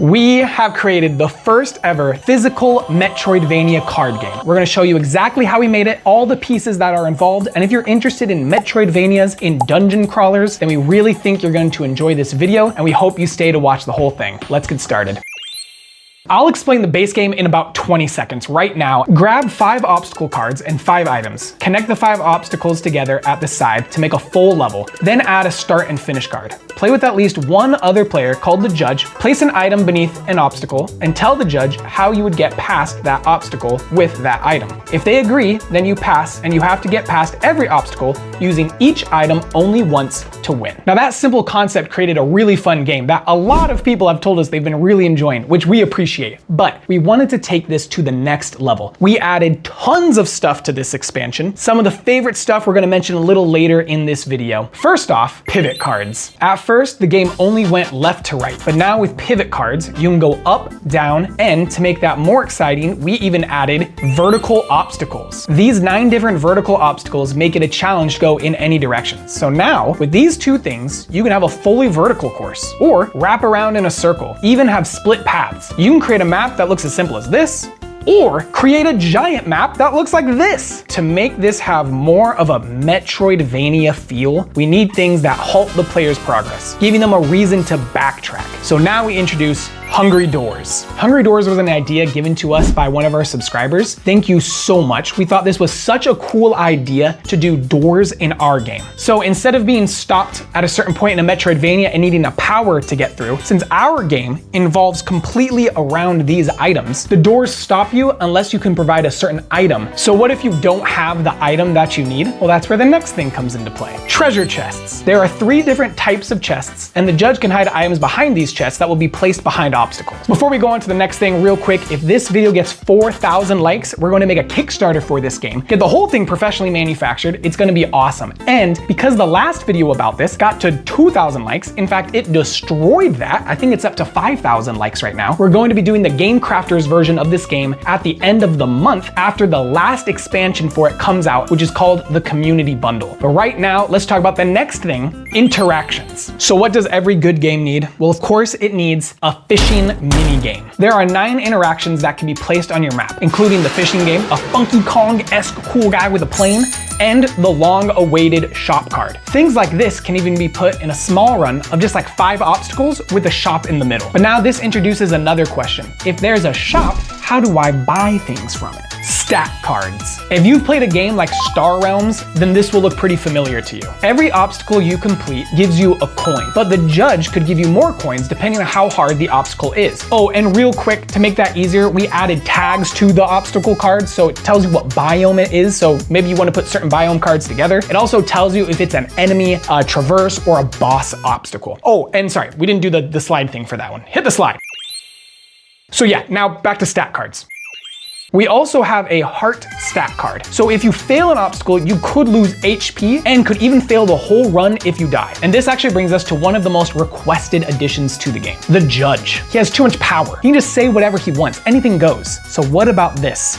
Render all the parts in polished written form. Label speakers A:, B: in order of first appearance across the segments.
A: We have created the first ever physical Metroidvania card game. We're gonna show you exactly how we made it, all the pieces that are involved, and if you're interested in Metroidvanias, in dungeon crawlers, then we really think you're going to enjoy this video, and we hope you stay to watch the whole thing. Let's get started. I'll explain the base game in about 20 seconds right now. Grab 5 obstacle cards and 5 items. Connect the 5 obstacles together at the side to make a full level. Then add a start and finish card. Play with at least one other player called the judge. Place an item beneath an obstacle and tell the judge how you would get past that obstacle with that item. If they agree, then you pass, and you have to get past every obstacle using each item only once to win. Now that simple concept created a really fun game that a lot of people have told us they've been really enjoying, which we appreciate. But we wanted to take this to the next level. We added tons of stuff to this expansion. Some of the favorite stuff we're gonna mention a little later in this video. First off, pivot cards. At first, the game only went left to right, but now with pivot cards, you can go up, down, and to make that more exciting, we even added vertical obstacles. These 9 different vertical obstacles make it a challenge to go in any direction. So now, with these 2 things, you can have a fully vertical course, or wrap around in a circle, even have split paths. You can create a map that looks as simple as this, or create a giant map that looks like this. To make this have more of a Metroidvania feel, we need things that halt the player's progress, giving them a reason to backtrack. So now we introduce Hungry Doors. Hungry Doors was an idea given to us by one of our subscribers. Thank you so much. We thought this was such a cool idea to do doors in our game. So instead of being stopped at a certain point in a Metroidvania and needing a power to get through, since our game involves completely around these items, the doors stop you unless you can provide a certain item. So what if you don't have the item that you need? Well, that's where the next thing comes into play. Treasure chests. There are 3 different types of chests, and the judge can hide items behind these chests that will be placed behind obstacles. Before we go on to the next thing, real quick, if this video gets 4,000 likes, we're going to make a Kickstarter for this game. Get the whole thing professionally manufactured. It's going to be awesome. And because the last video about this got to 2,000 likes, in fact, it destroyed that. I think it's up to 5,000 likes right now. We're going to be doing the Game Crafters version of this game at the end of the month after the last expansion for it comes out, which is called the Community Bundle. But right now, let's talk about the next thing, interactions. So what does every good game need? Well, of course, it needs a fishing mini game. There are 9 interactions that can be placed on your map, including the fishing game, a Funky Kong-esque cool guy with a plane, and the long-awaited shop card. Things like this can even be put in a small run of just like 5 obstacles with a shop in the middle. But now this introduces another question. If there's a shop, how do I buy things from it? Stat cards. If you've played a game like Star Realms, then this will look pretty familiar to you. Every obstacle you complete gives you a coin, but the judge could give you more coins depending on how hard the obstacle is. Oh, and real quick, to make that easier, we added tags to the obstacle cards, so it tells you what biome it is, so maybe you want to put certain biome cards together. It also tells you if it's an enemy, a traverse, or a boss obstacle. Oh, and sorry, we didn't do the slide thing for that one. Hit the slide. So yeah, now back to stat cards. We also have a heart stat card. So if you fail an obstacle, you could lose HP and could even fail the whole run if you die. And this actually brings us to one of the most requested additions to the game, the judge. He has too much power. He can just say whatever he wants, anything goes. So what about this?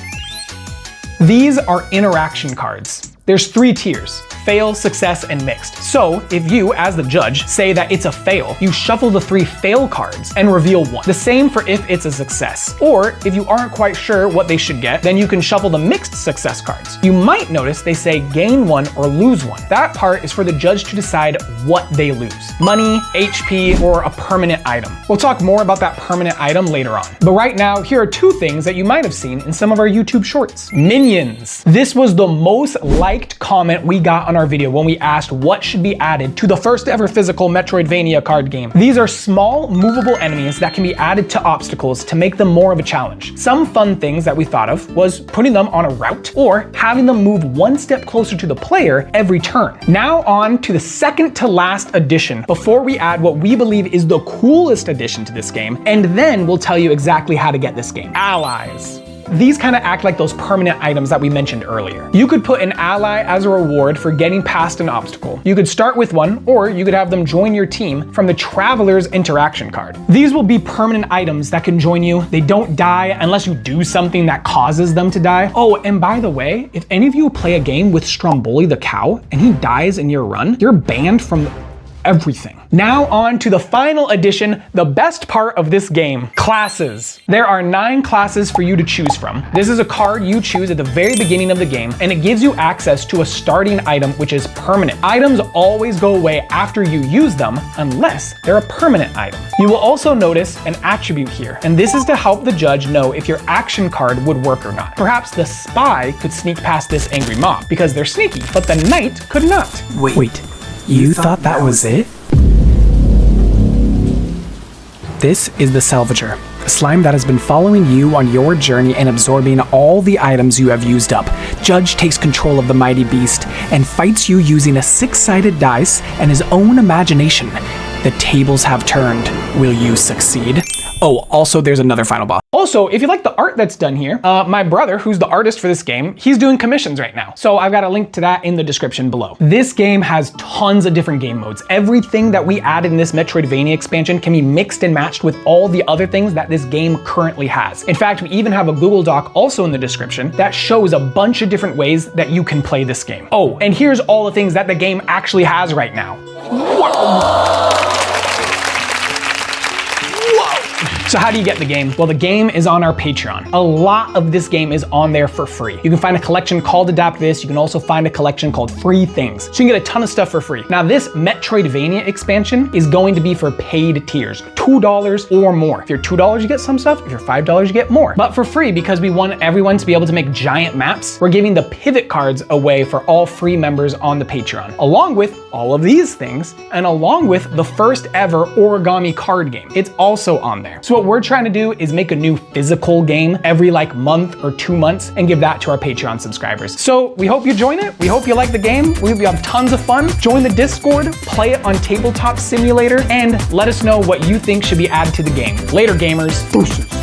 A: These are interaction cards. There's 3 tiers: fail, success, and mixed. So if you, as the judge, say that it's a fail, you shuffle the 3 fail cards and reveal 1. The same for if it's a success. Or if you aren't quite sure what they should get, then you can shuffle the mixed success cards. You might notice they say gain 1 or lose 1. That part is for the judge to decide what they lose: money, HP, or a permanent item. We'll talk more about that permanent item later on. But right now, here are 2 things that you might have seen in some of our YouTube shorts. Minions. This was the most liked comment we got on our video when we asked what should be added to the first ever physical Metroidvania card game. These are small, movable enemies that can be added to obstacles to make them more of a challenge. Some fun things that we thought of was putting them on a route or having them move 1 step closer to the player every turn. Now on to the second to last addition before we add what we believe is the coolest addition to this game, and then we'll tell you exactly how to get this game. Allies. These kind of act like those permanent items that we mentioned earlier. You could put an ally as a reward for getting past an obstacle. You could start with one, or you could have them join your team from the Traveler's Interaction card. These will be permanent items that can join you. They don't die unless you do something that causes them to die. Oh, and by the way, if any of you play a game with Stromboli the cow and he dies in your run, you're banned from everything. Now on to the final addition, the best part of this game, classes. There are 9 classes for you to choose from. This is a card you choose at the very beginning of the game, and it gives you access to a starting item which is permanent. Items always go away after you use them unless they're a permanent item. You will also notice an attribute here, and this is to help the judge know if your action card would work or not. Perhaps the spy could sneak past this angry mob because they're sneaky, but the knight could not.
B: Wait, you thought that was it? This is the Salvager, a slime that has been following you on your journey and absorbing all the items you have used up. Judge takes control of the mighty beast and fights you using a 6-sided dice and his own imagination. The tables have turned. Will you succeed? Oh, also there's another final boss.
A: Also, if you like the art that's done here, my brother, who's the artist for this game, he's doing commissions right now. So I've got a link to that in the description below. This game has tons of different game modes. Everything that we added in this Metroidvania expansion can be mixed and matched with all the other things that this game currently has. In fact, we even have a Google Doc also in the description that shows a bunch of different ways that you can play this game. Oh, and here's all the things that the game actually has right now. Whoa. So how do you get the game? Well, the game is on our Patreon. A lot of this game is on there for free. You can find a collection called Adapt This. You can also find a collection called Free Things. So you can get a ton of stuff for free. Now this Metroidvania expansion is going to be for paid tiers, $2 or more. If you're $2, you get some stuff. If you're $5, you get more. But for free, because we want everyone to be able to make giant maps, we're giving the pivot cards away for all free members on the Patreon, along with all of these things, and along with the first ever origami card game. It's also on there. So what we're trying to do is make a new physical game every month or 2 months and give that to our Patreon subscribers. So we hope you join it. We hope you like the game. We hope you have tons of fun. Join the Discord, play it on Tabletop Simulator, and let us know what you think should be added to the game. Later, gamers. Deuces.